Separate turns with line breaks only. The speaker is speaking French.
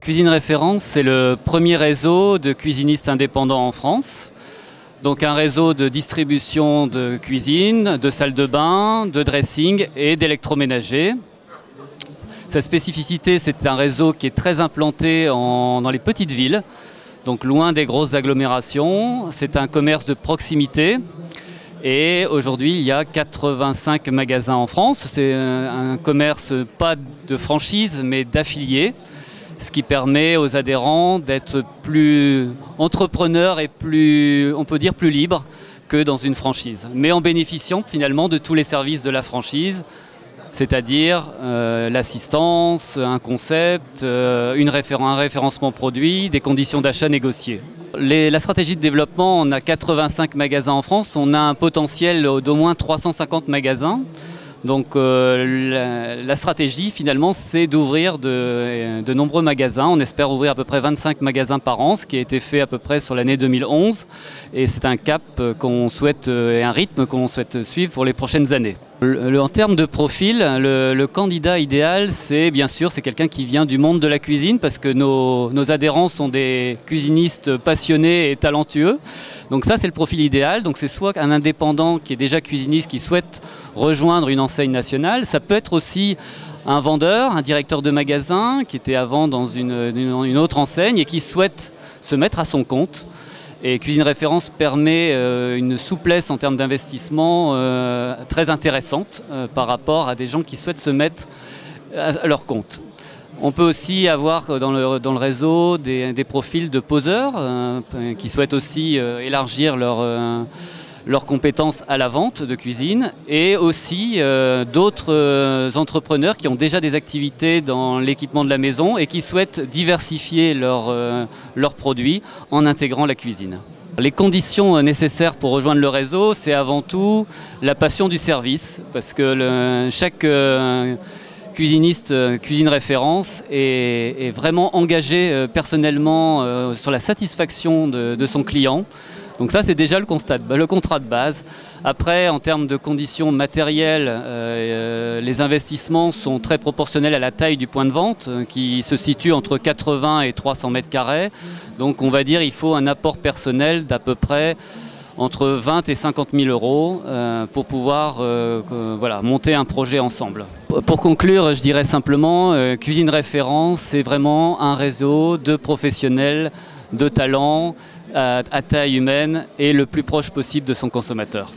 Cuisine Référence, c'est le premier réseau de cuisinistes indépendants en France. Donc un réseau de distribution de cuisine, de salles de bain, de dressing et d'électroménager. Sa spécificité, c'est un réseau qui est très implanté dans les petites villes, donc loin des grosses agglomérations. C'est un commerce de proximité. Et aujourd'hui, il y a 85 magasins en France. C'est un commerce pas de franchise, mais d'affiliés, ce qui permet aux adhérents d'être plus entrepreneurs et plus, on peut dire, plus libres que dans une franchise. Mais en bénéficiant finalement de tous les services de la franchise, c'est-à-dire l'assistance, un concept, un référencement produit, des conditions d'achat négociées. La stratégie de développement, on a 85 magasins en France, on a un potentiel d'au moins 350 magasins. Donc la stratégie finalement, c'est d'ouvrir de nombreux magasins. On espère ouvrir à peu près 25 magasins par an, ce qui a été fait à peu près sur l'année 2011. Et c'est un cap qu'on souhaite et un rythme qu'on souhaite suivre pour les prochaines années. En termes de profil, le candidat idéal, c'est bien sûr quelqu'un qui vient du monde de la cuisine parce que nos adhérents sont des cuisinistes passionnés et talentueux. Donc ça, c'est le profil idéal. Donc c'est soit un indépendant qui est déjà cuisiniste qui souhaite rejoindre une enseigne nationale. Ça peut être aussi un vendeur, un directeur de magasin qui était avant dans une autre enseigne et qui souhaite se mettre à son compte. Et Cuisine Référence permet une souplesse en termes d'investissement très intéressante par rapport à des gens qui souhaitent se mettre à leur compte. On peut aussi avoir dans le réseau des profils de poseurs qui souhaitent aussi élargir leurs compétences à la vente de cuisine et aussi d'autres entrepreneurs qui ont déjà des activités dans l'équipement de la maison et qui souhaitent diversifier leurs produits en intégrant la cuisine. Les conditions nécessaires pour rejoindre le réseau, c'est avant tout la passion du service parce que chaque cuisiniste Cuisine Référence est vraiment engagé personnellement sur la satisfaction de son client. Donc ça, c'est déjà le contrat de base. Après, en termes de conditions matérielles, les investissements sont très proportionnels à la taille du point de vente, qui se situe entre 80 et 300 mètres carrés. Donc on va dire qu'il faut un apport personnel d'à peu près entre 20 et 50 000 euros pour pouvoir monter un projet ensemble. Pour conclure, je dirais simplement, Cuisine Référence, c'est vraiment un réseau de professionnels, de talents, à taille humaine et le plus proche possible de son consommateur.